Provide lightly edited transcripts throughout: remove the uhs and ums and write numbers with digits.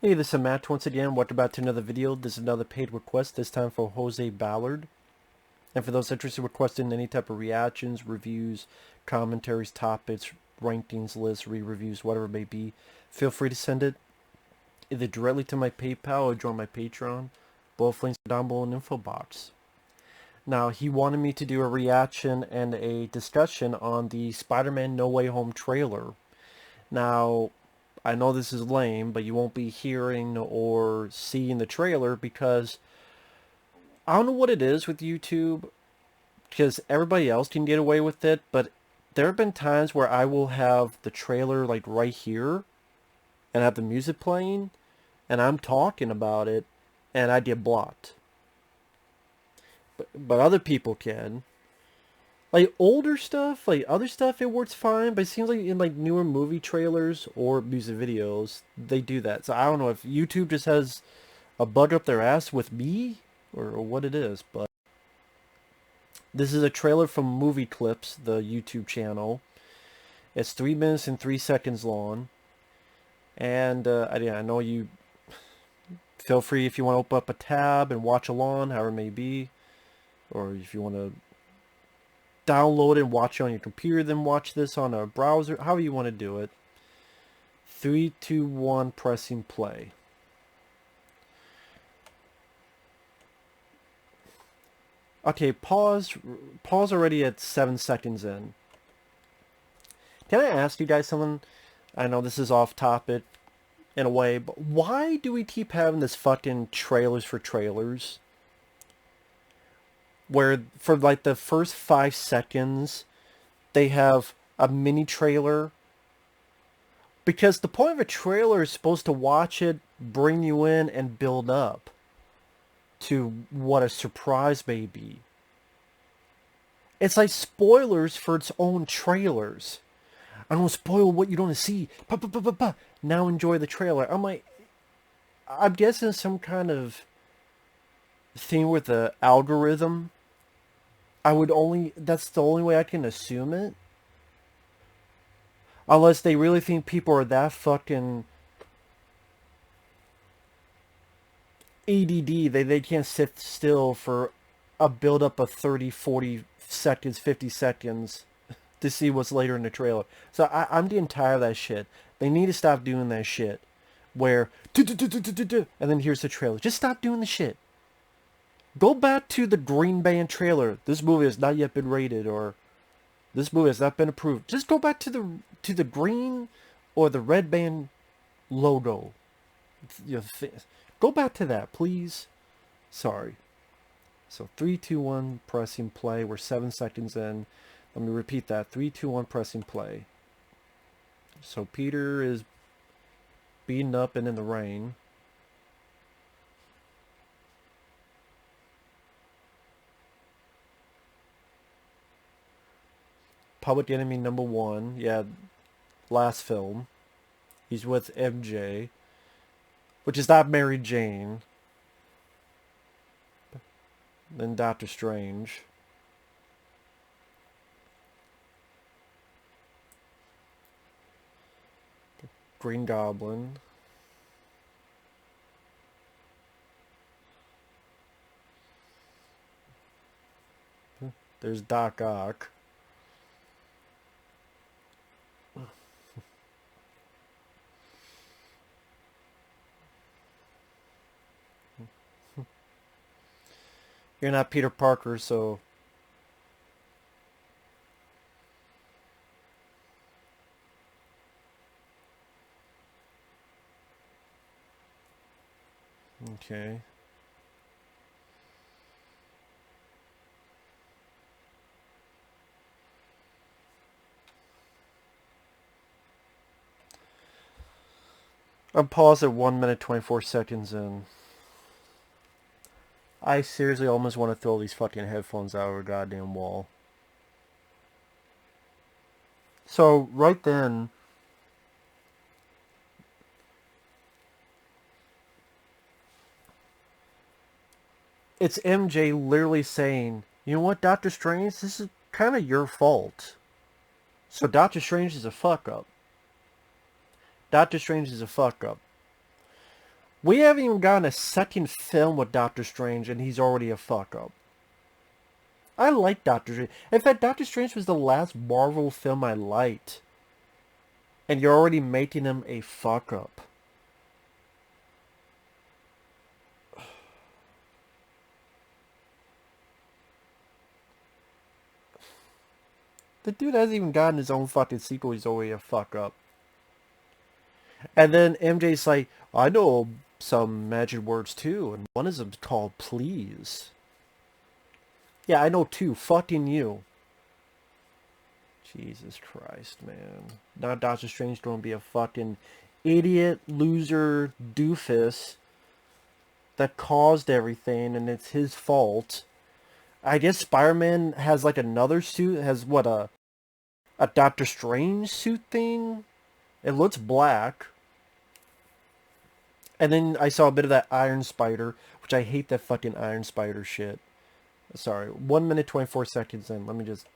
Hey, this is Matt once again. Welcome back to another video. This is another paid request, this time for Jose Ballard. And for those interested in requesting any type of reactions, reviews, commentaries, topics, rankings, lists, re-reviews, whatever it may be, feel free to send it either directly to my PayPal or join my Patreon. Both links are down below in the info box. Now, he wanted me to do a reaction and a discussion on the Spider-Man No Way Home trailer. Now, I know this is lame, but you won't be hearing or seeing the trailer because I don't know what it is with YouTube, because everybody else can get away with it, but there have been times where I will have the trailer like right here and have the music playing and I'm talking about it and I get blocked. But other people can. Like older stuff, like other stuff, it works fine. But it seems like in like newer movie trailers or music videos, they do that. So I don't know if YouTube just has a bug up their ass with me or what it is. But this is a trailer from Movie Clips, the YouTube channel. It's 3 minutes and 3 seconds long. And I know you feel free if you want to open up a tab and watch along, however it may be, or if you want to download it and watch it on your computer, then watch this on a browser, however you want to do it. 3, 2, 1, pressing play. Okay, pause already at 7 seconds in. Can I ask you guys something? I know this is off topic in a way, but why do we keep having this fucking trailers for trailers? Where for like the first 5 seconds, they have a mini trailer. Because the point of a trailer is supposed to watch it, bring you in, and build up to what a surprise may be. It's like spoilers for its own trailers. I don't spoil what you don't see. Now enjoy the trailer. I'm guessing some kind of thing with the algorithm. That's the only way I can assume it. Unless they really think people are that fucking ADD, they can't sit still for a build up of 30, 40 seconds, 50 seconds to see what's later in the trailer. So I'm getting tired of that shit. They need to stop doing that shit. Where, and then here's the trailer. Just stop doing the shit. Go back to the Green Band trailer. This movie has not yet been rated, or this movie has not been approved. Just go back to the green or the red band logo. Go back to that, please. Sorry. So 3, 2, 1, pressing play. We're 7 seconds in. Let me repeat that. 3, 2, 1, pressing play. So Peter is beaten up and in the rain. Public Enemy #1. Yeah, last film. He's with MJ, which is not Mary Jane. Then Doctor Strange. Green Goblin. There's Doc Ock. You're not Peter Parker, so... Okay. I'm paused at 1 minute 24 seconds in. I seriously almost want to throw these fucking headphones out of a goddamn wall. So, right then, it's MJ literally saying, you know what, Doctor Strange, this is kind of your fault. So Doctor Strange is a fuck up. Doctor Strange is a fuck up. We haven't even gotten a second film with Doctor Strange, and he's already a fuck up. I like Doctor Strange. In fact, Doctor Strange was the last Marvel film I liked. And you're already making him a fuck up. The dude hasn't even gotten his own fucking sequel. He's already a fuck up. And then MJ's like, I know some magic words too, and one of them's called please. Yeah, I know two. Fucking you. Jesus Christ, man. Now Doctor Strange gonna be a fucking idiot, loser, doofus that caused everything, and it's his fault. I guess Spider-Man has like another suit. Has what, a Doctor Strange suit thing? It looks black. And then I saw a bit of that Iron Spider, which I hate that fucking Iron Spider shit. Sorry, 1 minute 24 seconds in. Let me just...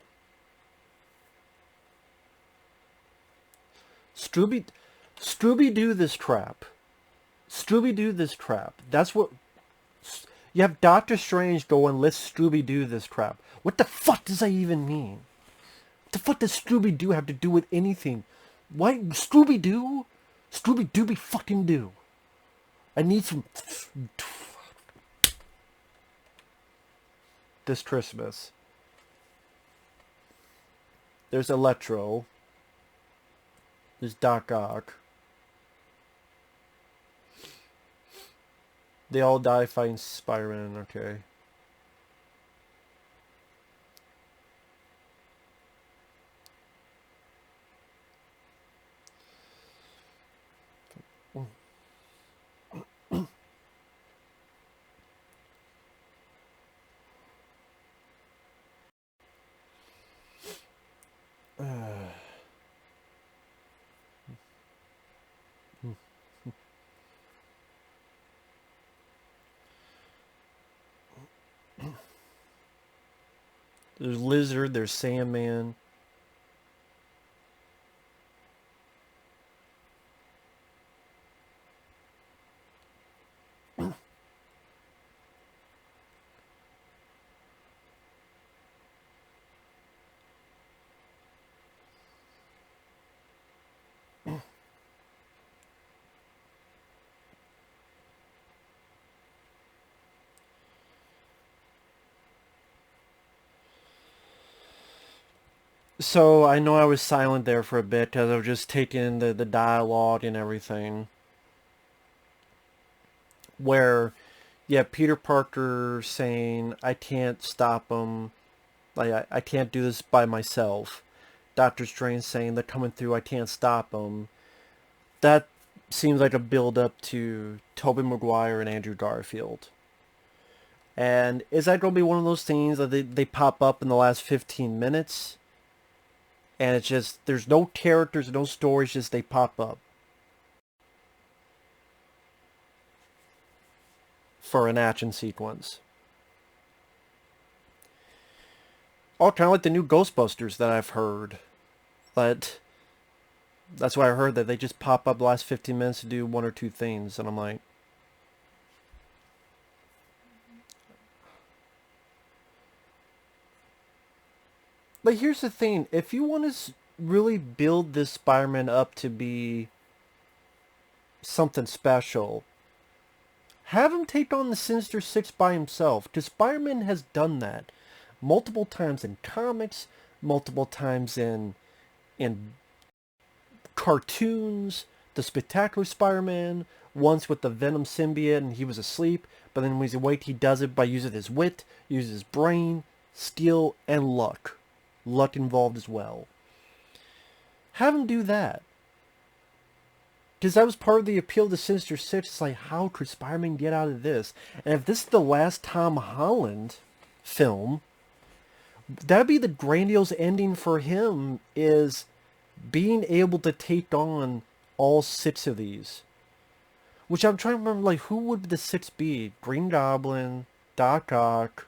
Scooby-Doo this crap. Scooby-Doo this crap. That's what... You have Doctor Strange going, let's Scooby-Doo this crap. What the fuck does that even mean? What the fuck does Scooby-Doo have to do with anything? Why? Scooby-Doo? Scooby-Dooby fucking do. I need some... This Christmas. There's Electro. There's Doc Ock. They all die fighting Spider-Man, okay. There's Lizard, there's Sandman. So I know I was silent there for a bit because I was just taking the dialogue and everything. Where, yeah, Peter Parker saying, I can't stop him. Like, I can't do this by myself. Doctor Strange saying, they're coming through, I can't stop them. That seems like a build-up to Tobey Maguire and Andrew Garfield. And is that going to be one of those things that they pop up in the last 15 minutes? And it's just, there's no characters, no stories, just they pop up. For an action sequence. Oh, kind of like the new Ghostbusters that I've heard. But that's why I heard that they just pop up the last 15 minutes to do one or two things. And I'm like... But here's the thing. If you want to really build this Spider-Man up to be something special, have him take on the Sinister Six by himself. Because Spider-Man has done that multiple times in comics, multiple times in cartoons, the Spectacular Spider-Man, once with the Venom symbiote and he was asleep, but then when he's awake he does it by using his wit, uses his brain, skill, and luck. Luck involved as well. Have him do that. Because that was part of the appeal to Sinister Six. It's like, how could Spider-Man get out of this? And if this is the last Tom Holland film, that'd be the grandiose ending for him, is being able to take on all six of these. Which I'm trying to remember, like, who would the six be? Green Goblin, Doc Ock,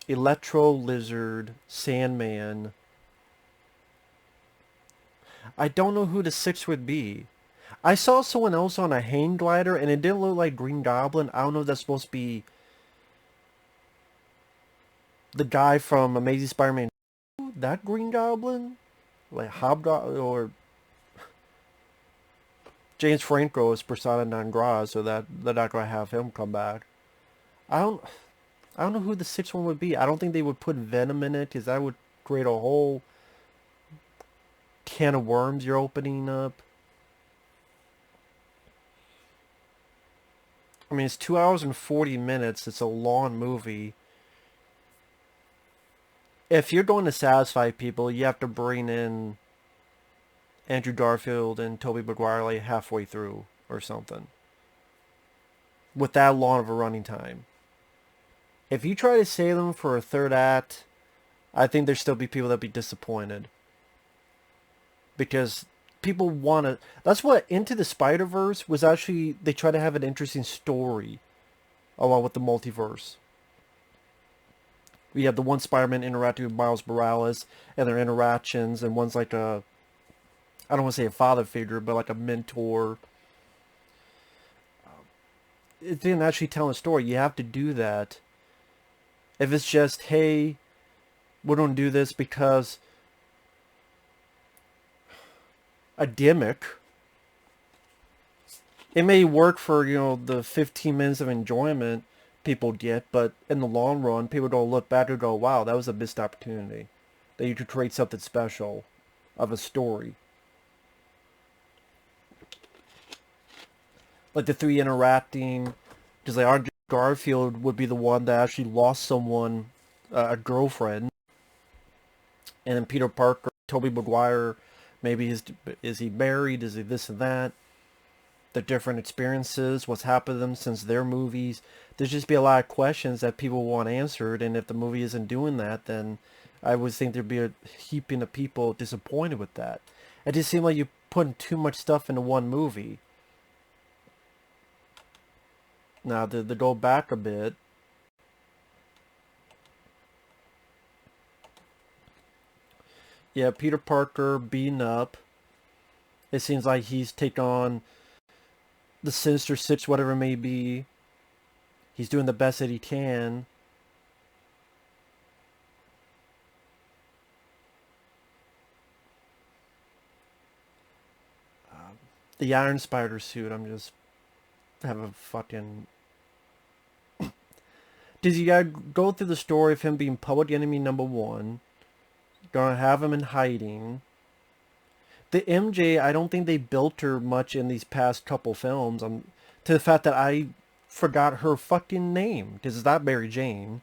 Electro, Lizard, Sandman. I don't know who the six would be. I saw someone else on a hang glider, and it didn't look like Green Goblin. I don't know if that's supposed to be the guy from Amazing Spider-Man. That Green Goblin? Like Hobgoblin, or James Franco is persona non grata, so that they're not going to have him come back. I don't, I don't know who the sixth one would be. I don't think they would put Venom in it, because that would create a whole can of worms you're opening up. I mean, it's 2 hours and 40 minutes. It's a long movie. If you're going to satisfy people, you have to bring in Andrew Garfield and Tobey Maguire like halfway through or something. With that long of a running time. If you try to save them for a third act, I think there'd still be people that'd be disappointed. Because people want to... That's what Into the Spider-Verse was actually... They try to have an interesting story along with the multiverse. We have the one Spider-Man interacting with Miles Morales and their interactions, and one's like a... I don't want to say a father figure, but like a mentor. It didn't actually tell a story. You have to do that. If it's just, hey, we're going to do this because a gimmick, it may work for, the 15 minutes of enjoyment people get, but in the long run, people don't look back and go, wow, that was a missed opportunity. That you could create something special of a story. Like the three interacting, because like Andrew Garfield would be the one that actually lost someone, a girlfriend, and then Peter Parker, Tobey Maguire, maybe is he married, is he this and that, the different experiences, what's happened to them since their movies. There's just be a lot of questions that people want answered, and if the movie isn't doing that, then I would think there'd be a heaping of people disappointed with that. It just seemed like you're putting too much stuff into one movie. Now, to go back a bit, yeah, Peter Parker beaten up. It seems like he's taken on the Sinister Six, whatever it may be. He's doing the best that he can. The Iron Spider suit, I'm just have a fucking... Does you gotta go through the story of him being public enemy number one? Gonna have him in hiding. The MJ, I don't think they built her much in these past couple films. To the fact that I forgot her fucking name, because it's not Mary Jane.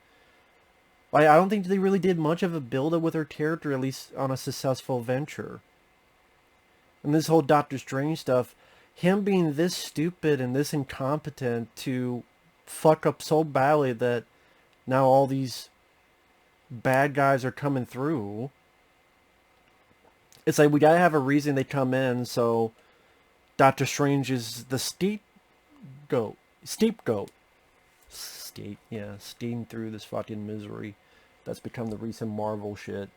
Like, I don't think they really did much of a build-up with her character, at least on a successful venture. And this whole Doctor Strange stuff, him being this stupid and this incompetent to fuck up so badly that now all these bad guys are coming through. It's like, we gotta have a reason they come in, so Doctor Strange is the scapegoat. Steam through this fucking misery that's become the recent Marvel shit.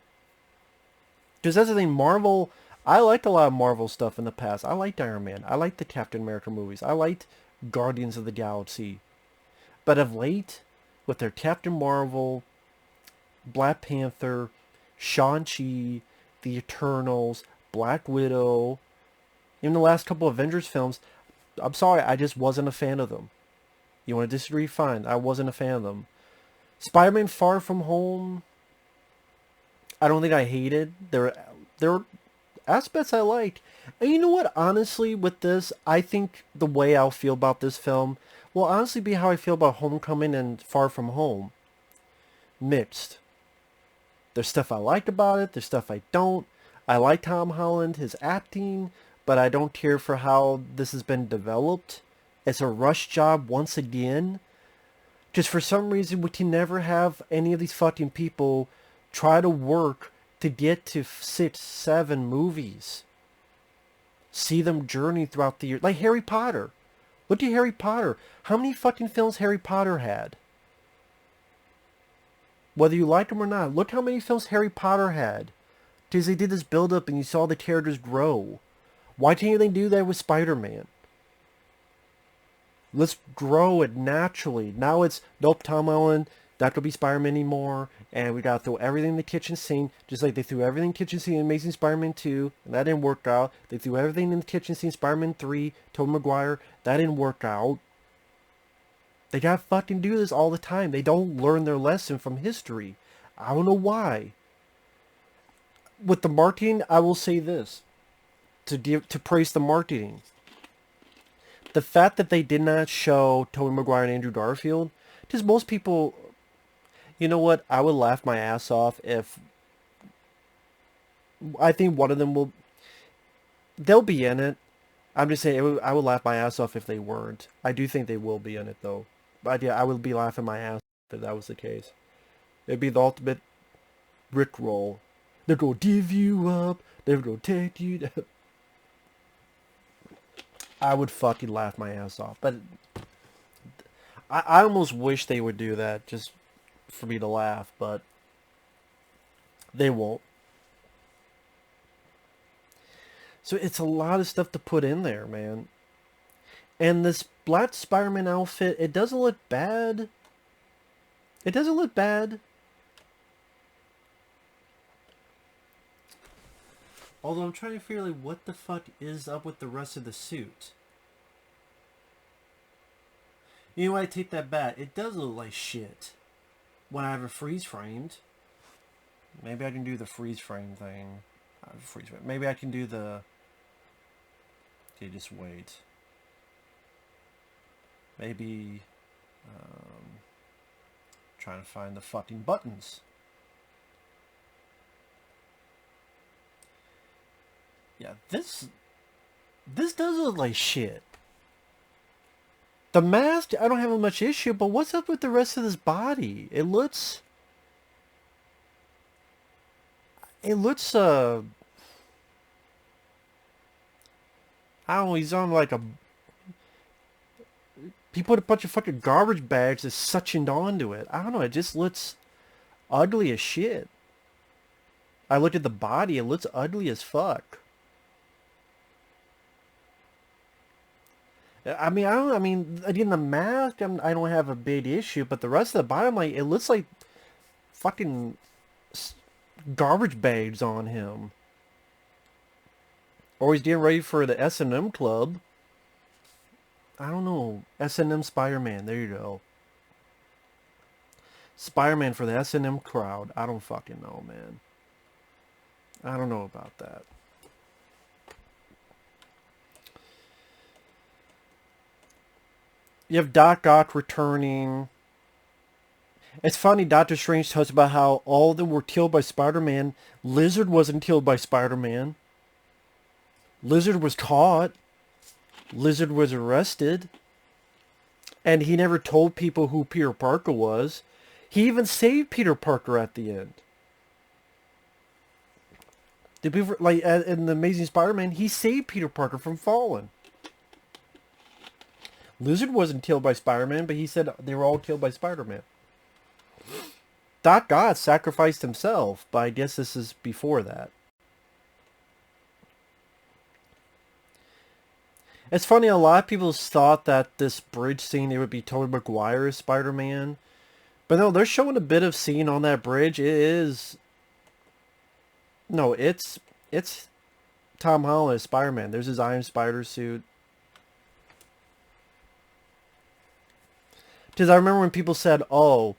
Because that's the thing, Marvel... I liked a lot of Marvel stuff in the past. I liked Iron Man. I liked the Captain America movies. I liked Guardians of the Galaxy. But of late, with their Captain Marvel, Black Panther, Shang-Chi, The Eternals, Black Widow, even the last couple of Avengers films, I'm sorry, I just wasn't a fan of them. You want to disagree? Fine. I wasn't a fan of them. Spider-Man Far From Home, I don't think I hated. There were aspects I liked. And you know what? Honestly, with this, I think the way I'll feel about this film will honestly be how I feel about Homecoming and Far From Home. Mixed. There's stuff I like about it. There's stuff I don't. I like Tom Holland, his acting, but I don't care for how this has been developed. It's a rush job once again. Just for some reason, we can never have any of these fucking people try to work to get to 6, 7 movies. See them journey throughout the year. Like Harry Potter. Look at Harry Potter. How many fucking films Harry Potter had? Whether you like them or not, look how many films Harry Potter had. Because they did this build-up and you saw the characters grow. Why can't they do that with Spider-Man? Let's grow it naturally. Now it's, nope, Tom Holland, not gonna be Spider-Man anymore, and we gotta throw everything in the kitchen sink, just like they threw everything in the kitchen sink in Amazing Spider-Man 2, and that didn't work out. They threw everything in the kitchen sink in Spider-Man 3, Tobey Maguire, that didn't work out. They gotta fucking do this all the time. They don't learn their lesson from history. I don't know why. With the marketing, I will say this. To praise the marketing. The fact that they did not show Tobey Maguire and Andrew Garfield, because most people, you know what, I would laugh my ass off if, I think one of them will, they'll be in it. I'm just saying, I would laugh my ass off if they weren't. I do think they will be in it, though. But yeah, I would be laughing my ass off if that was the case. It'd be the ultimate Rickroll. They're gonna give you up. They're gonna take you down. I would fucking laugh my ass off. But I almost wish they would do that just for me to laugh, but they won't. So it's a lot of stuff to put in there, man. And this black Spider-Man outfit, it doesn't look bad. It doesn't look bad. Although I'm trying to figure like what the fuck is up with the rest of the suit. You know what, I take that back. It does look like shit when I have it freeze framed. Maybe I can do the freeze frame thing. Maybe I can do the... Okay, just wait. Maybe... trying to find the fucking buttons. Yeah, this does look like shit. The mask, I don't have much issue, but what's up with the rest of this body? It looks, I don't know, he's on like a, he put a bunch of fucking garbage bags that's suctioned onto it. I don't know, it just looks ugly as shit. I looked at the body, it looks ugly as fuck. I mean, again, the mask, I don't have a big issue, but the rest of the body, I'm like, it looks like fucking garbage bags on him. Or he's getting ready for the S&M club. I don't know. S&M Spider-Man, there you go. Spider-Man for the S&M crowd. I don't fucking know, man. I don't know about that. You have Doc Ock returning. It's funny, Doctor Strange talks about how all of them were killed by Spider-Man. Lizard wasn't killed by Spider-Man. Lizard was caught. Lizard was arrested. And he never told people who Peter Parker was. He even saved Peter Parker at the end. Did people, like, in the Amazing Spider-Man, he saved Peter Parker from falling. Lizard wasn't killed by Spider-Man, but he said they were all killed by Spider-Man. Doc Ock sacrificed himself, but I guess this is before that. It's funny, a lot of people thought that this bridge scene, it would be Tobey Maguire as Spider-Man. But no, they're showing a bit of scene on that bridge. It is... No, it's Tom Holland as Spider-Man. There's his Iron Spider suit. Because I remember when people said, oh,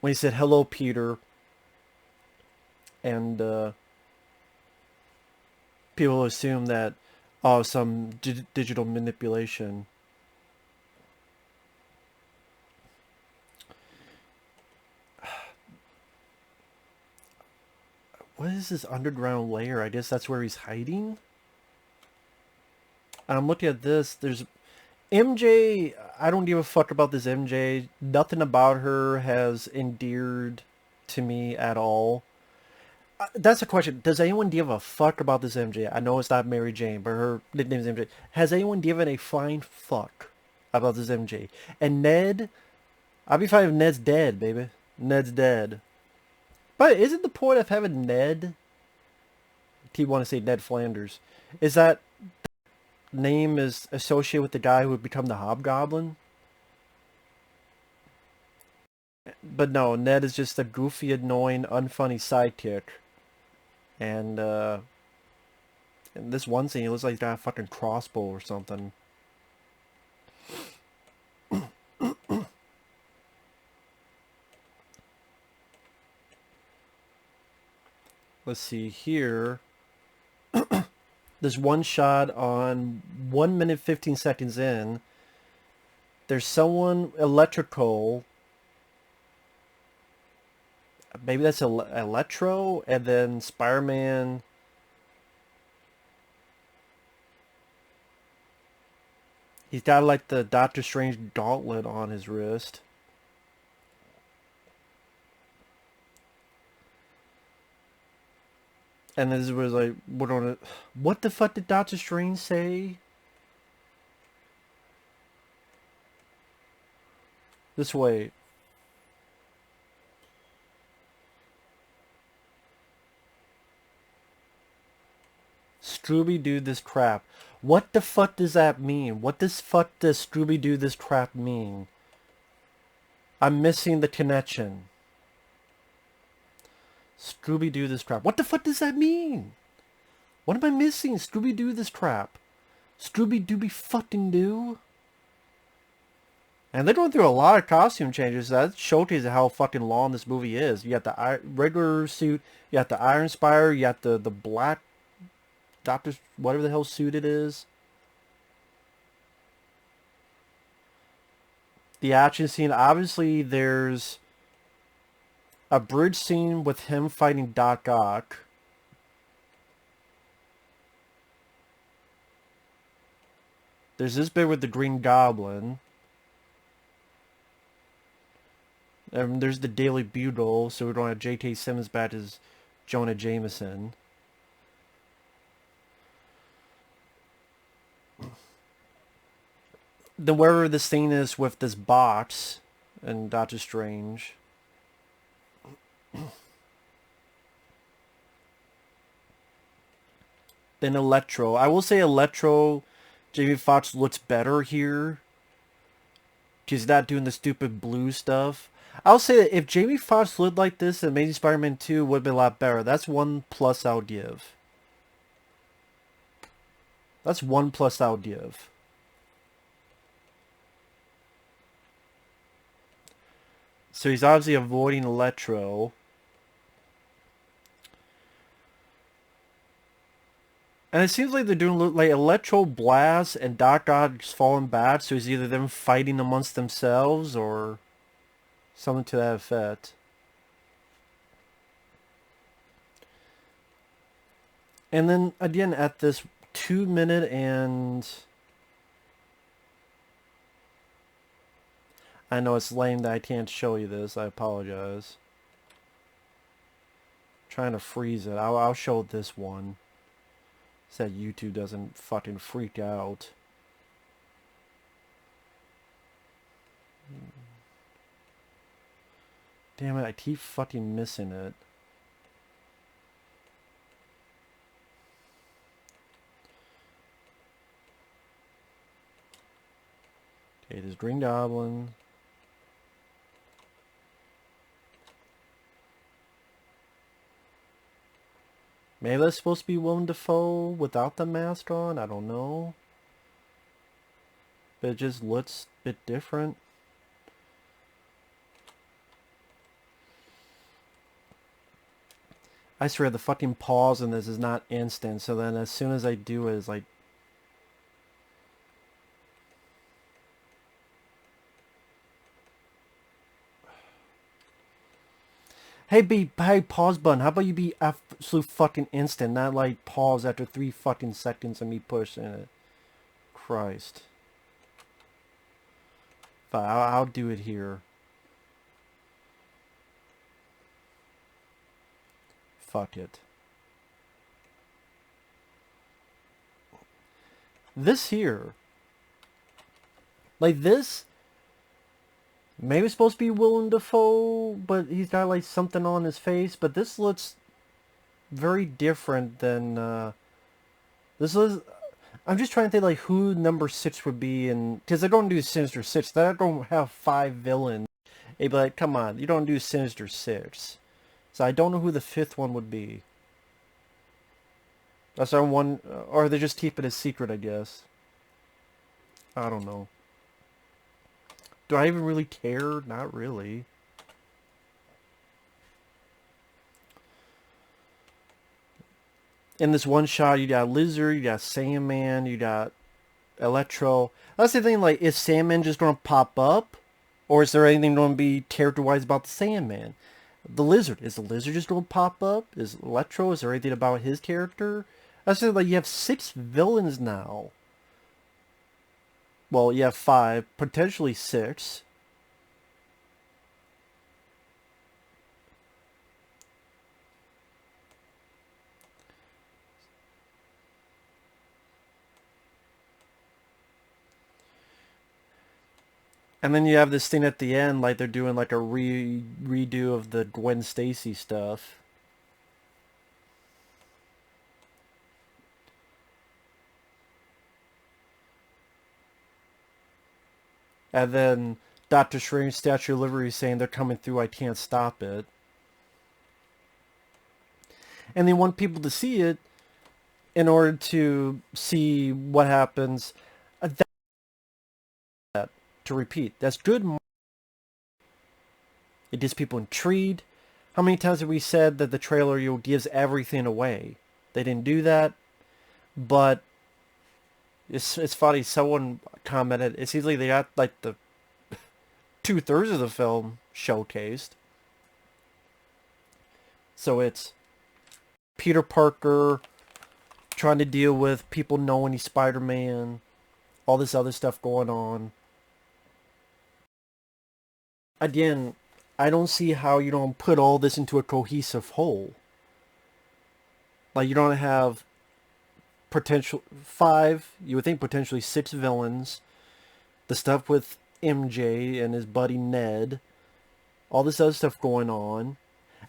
when he said, hello, Peter, and people assume that, oh, some digital manipulation. What is this underground layer? I guess that's where he's hiding? And I'm looking at this, there's... MJ, I don't give a fuck about this MJ. Nothing about her has endeared to me at all. That's a question. Does anyone give a fuck about this MJ? I know it's not Mary Jane, but her nickname is MJ. Has anyone given a flying fuck about this MJ? And Ned, I'd be fine if Ned's dead, baby. Ned's dead. But isn't the point of having Ned, you want to say Ned Flanders, is that name is associated with the guy who would become the Hobgoblin. But no, Ned is just a goofy, annoying, unfunny sidekick. And in this one scene, he looks like he's got a fucking crossbow or something. Let's see here. There's one shot on 1 minute 15 seconds in. There's someone electrical. Maybe that's Electro, and then Spider-Man. He's got like the Doctor Strange gauntlet on his wrist. And this was like, what the fuck did Doctor Strange say? This way. Scooby-Doo this crap. What the fuck does that mean? What the fuck does Scooby-Doo this crap mean? I'm missing the connection. Scooby-Doo this crap. What the fuck does that mean? What am I missing? Scooby-Doo this crap. Scooby-Dooby fucking doo. And they're going through a lot of costume changes. That showcases how fucking long this movie is. You got the regular suit. You got the Iron Spider. You got the black Doctor, whatever the hell suit it is. The action scene. Obviously, there's a bridge scene with him fighting Doc Ock. There's this bit with the Green Goblin. And there's the Daily Bugle, so we don't have J.K. Simmons back as Jonah Jameson. Then wherever this scene is with this box and Doctor Strange. Then Electro. I will say Electro, Jamie Foxx looks better here. He's not doing the stupid blue stuff. I'll say that if Jamie Foxx looked like this, then Amazing Spider-Man 2 would be a lot better. That's one plus I'll give. That's one plus I'll give. So he's obviously avoiding Electro. And it seems like they're doing like Electro Blast and Doc Ock's falling back, so it's either them fighting amongst themselves or something to that effect. And then again at this 2 minute and... I know it's lame that I can't show you this. I apologize. Trying to freeze it. I'll show this one. So that YouTube doesn't fucking freak out. Damn it, I keep fucking missing it. Okay, there's Green Goblin. Maybe that's supposed to be Willem Dafoe without the mask on? I don't know. But it just looks a bit different. I swear the fucking pause in this is not instant, so then as soon as I do it, it's like... Hey, pause button. How about you be absolute fucking instant, not like pause after 3 fucking seconds of me pushing it. Christ. Fine, I'll do it here. Fuck it. This here. Like this. Maybe it's supposed to be Willem Dafoe, but he's got like something on his face. But this looks very different than this is. I'm just trying to think like who number 6 would be, and because they don't do Sinister Six, they don't have 5 villains. They'd be like, come on, you don't do Sinister Six. So I don't know who the 5th one would be. That's our one, or they just keep it a secret, I guess. I don't know. Do I even really care? Not really. In this one shot, you got Lizard, you got Sandman, you got Electro. That's the thing, like, is Sandman just going to pop up? Or is there anything going to be character-wise about the Sandman? The Lizard, is the Lizard just going to pop up? Is Electro, is there anything about his character? That's just like, you have 6 villains now. Well, you have 5, potentially 6. And then you have this thing at the end, like they're doing like a redo of the Gwen Stacy stuff. And then Doctor Strange Statue of Liberty saying they're coming through, I can't stop it. And they want people to see it in order to see what happens. That to repeat. That's good. It gets people intrigued. How many times have we said that the trailer gives everything away? They didn't do that, but it's funny. Someone commented, it seems like they got like the 2/3 of the film showcased. So it's Peter Parker trying to deal with people knowing he's Spider-Man, all this other stuff going on. Again, I don't see how you don't put all this into a cohesive whole. Like, you don't have potential 5, you would think potentially 6 villains, the stuff with MJ and his buddy Ned, all this other stuff going on.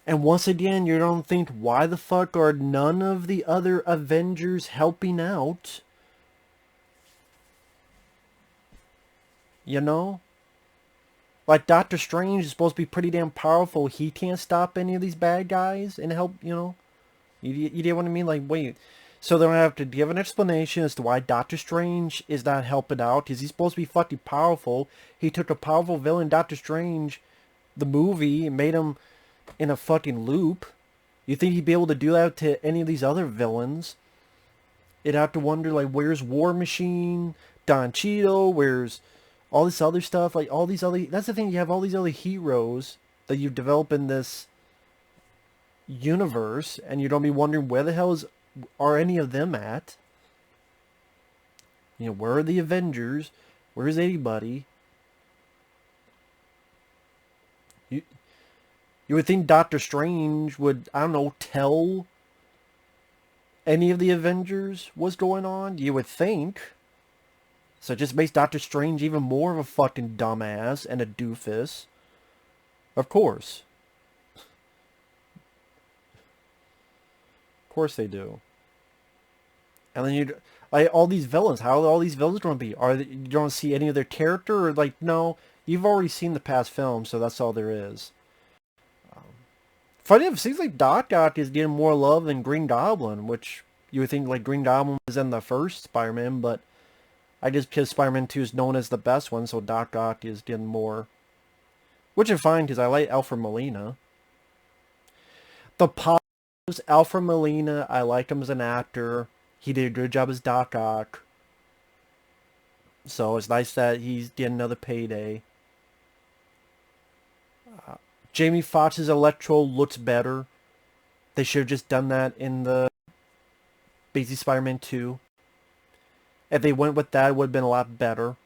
And once again, you don't think, why the fuck are none of the other Avengers helping out? You know? Like, Doctor Strange is supposed to be pretty damn powerful. He can't stop any of these bad guys and help, you know? You get what I mean? Like, wait. So they don't have to give an explanation as to why Doctor Strange is not helping out. Because he's supposed to be fucking powerful. He took a powerful villain, Doctor Strange, the movie, and made him in a fucking loop. You think he'd be able to do that to any of these other villains? You'd have to wonder, like, where's War Machine, Don Cheadle, where's all this other stuff, like all these other, that's the thing, you have all these other heroes that you develop in this universe, and you don't be wondering where the hell are any of them at? You know, where are the Avengers? Where's anybody? You would think Doctor Strange would, I don't know, tell any of the Avengers what's going on? You would think. So it just makes Doctor Strange even more of a fucking dumbass and a doofus. Of course. Of course they do. And then you, like, all these villains, how are all these villains going to be? You don't see any of their character? Or, like, no, you've already seen the past films, so that's all there is. Funny enough, it seems like Doc Ock is getting more love than Green Goblin, which you would think, like, Green Goblin was in the first Spider-Man, but I guess because Spider-Man 2 is known as the best one, so Doc Ock is getting more. Which is fine, because I like Alfred Molina. The positives, Alfred Molina, I like him as an actor. He did a good job as Doc Ock. So it's nice that he's getting another payday. Jamie Foxx's Electro looks better. They should have just done that in the Amazing Spider-Man 2. If they went with that, it would have been a lot better.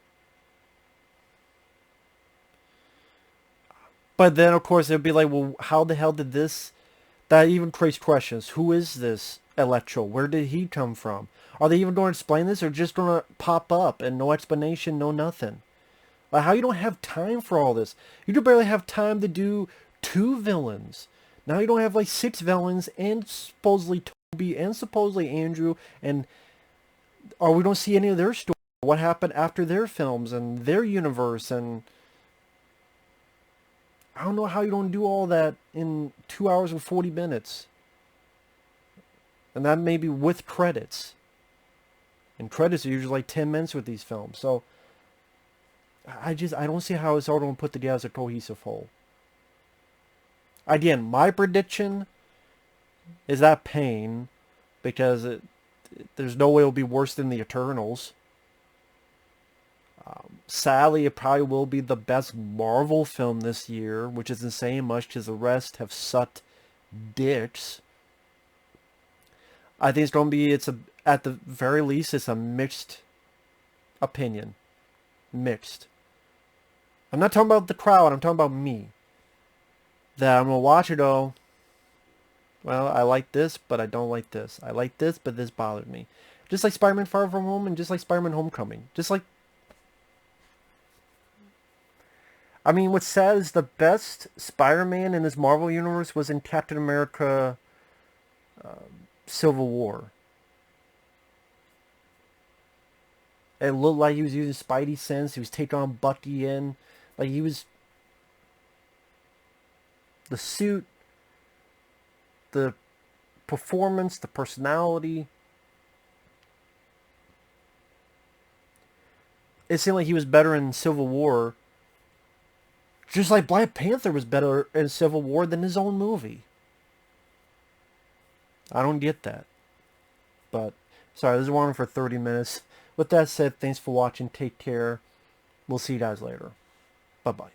But then, of course, it would be like, well, how the hell did this... That even creates questions. Who is this Electro? Where did he come from? Are they even going to explain this, or just going to pop up and no explanation, no nothing? Like, how you don't have time for all this? You could barely have time to do 2 villains. Now you don't have like 6 villains, and supposedly Toby, and supposedly Andrew, and or we don't see any of their story. What happened after their films and their universe, and I don't know how you don't do all that in 2 hours and 40 minutes. And that may be with credits. And credits are usually like 10 minutes with these films. So I don't see how it's all going to put together as a cohesive whole. Again, my prediction is that Pain, because there's no way it'll be worse than the Eternals. Sadly, it probably will be the best Marvel film this year, which isn't saying much because the rest have sucked dicks. I think it's going to be, at the very least, it's a mixed opinion. Mixed. I'm not talking about the crowd, I'm talking about me. That I'm going to watch it all. Well, I like this, but I don't like this. I like this, but this bothered me. Just like Spider-Man Far From Home and just like Spider-Man Homecoming. Just like... I mean, what's sad is the best Spider-Man in this Marvel universe was in Captain America Civil War. It looked like he was using Spidey sense. He was taking on Bucky in. Like, he was... The suit, the performance, the personality. It seemed like he was better in Civil War. Just like Black Panther was better in Civil War than his own movie. I don't get that. But, sorry, this is one for 30 minutes. With that said, thanks for watching. Take care. We'll see you guys later. Bye-bye.